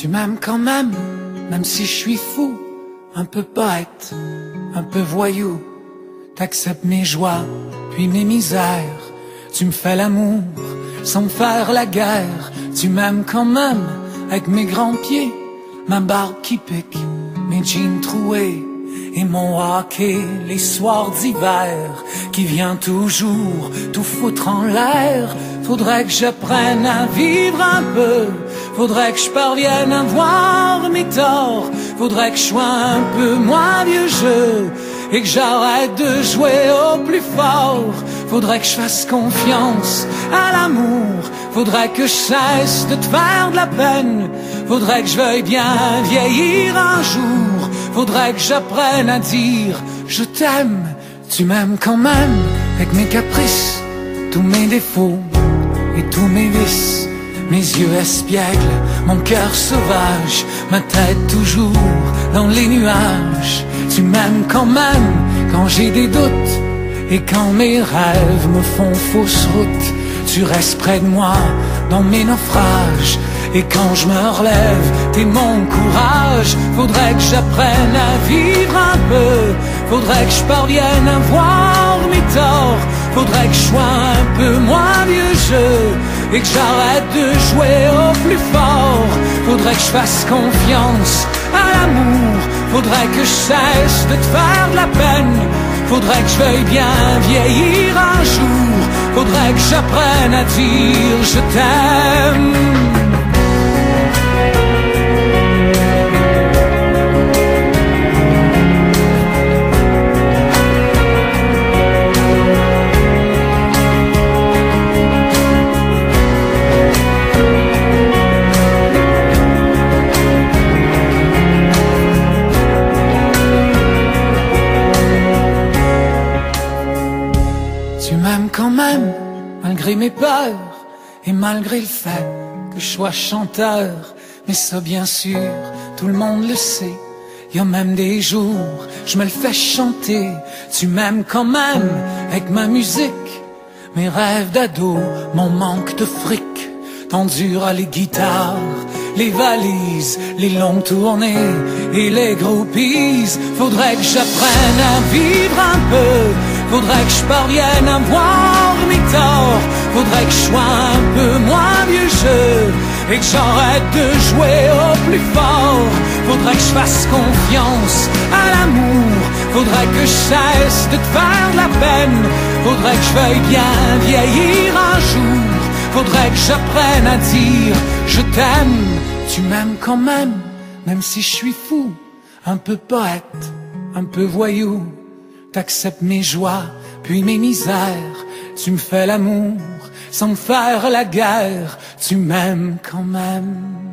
Tu m'aimes quand même, même si je suis fou, un peu poète, un peu voyou. T'acceptes mes joies, puis mes misères. Tu me fais l'amour, sans me faire la guerre. Tu m'aimes quand même, avec mes grands pieds, ma barbe qui pique, mes jeans troués et mon hockey les soirs d'hiver qui vient toujours tout foutre en l'air. Faudrait que j'apprenne à vivre un peu, faudrait que je parvienne à voir mes torts, faudrait que je sois un peu moins vieux jeu et que j'arrête de jouer au plus fort. Faudrait que je fasse confiance à l'amour, faudrait que je cesse de te faire de la peine, faudrait que je veuille bien vieillir un jour, faudrait que j'apprenne à dire je t'aime. Tu m'aimes quand même, avec mes caprices, tous mes défauts et tous mes vices, mes yeux espiègles, mon cœur sauvage, ma tête toujours dans les nuages. Tu m'aimes quand même quand j'ai des doutes et quand mes rêves me font fausse route. Tu restes près de moi dans mes naufrages et quand je me relève, t'es mon courage. Faudrait que j'apprenne à vivre un peu, faudrait que je parvienne à voir mes torts, faudrait que je sois un peu moins vieux jeu et que j'arrête de jouer au plus fort. Faudrait que je fasse confiance à l'amour, faudrait que je cesse de te faire de la peine, faudrait que je veuille bien vieillir un jour, faudrait que j'apprenne à dire je t'aime. Tu m'aimes quand même, malgré mes peurs et malgré le fait que je sois chanteur. Mais ça bien sûr, tout le monde le sait, y a même des jours, je me le fais chanter. Tu m'aimes quand même, avec ma musique, mes rêves d'ado, mon manque de fric, tendu à les guitares, les valises, les longues tournées et les groupies. Faudrait que j'apprenne à vivre un peu, faudrait que je parvienne à voir mes torts, faudrait que je sois un peu moins vieux jeu et que j'arrête de jouer au plus fort. Faudrait que je fasse confiance à l'amour, faudrait que je cesse de te faire de la peine, faudrait que je veuille bien vieillir un jour, faudrait que j'apprenne à dire je t'aime. Tu m'aimes quand même, même si je suis fou, un peu poète, un peu voyou. T'acceptes mes joies, puis mes misères. Tu me fais l'amour, sans me faire la guerre. Tu m'aimes quand même.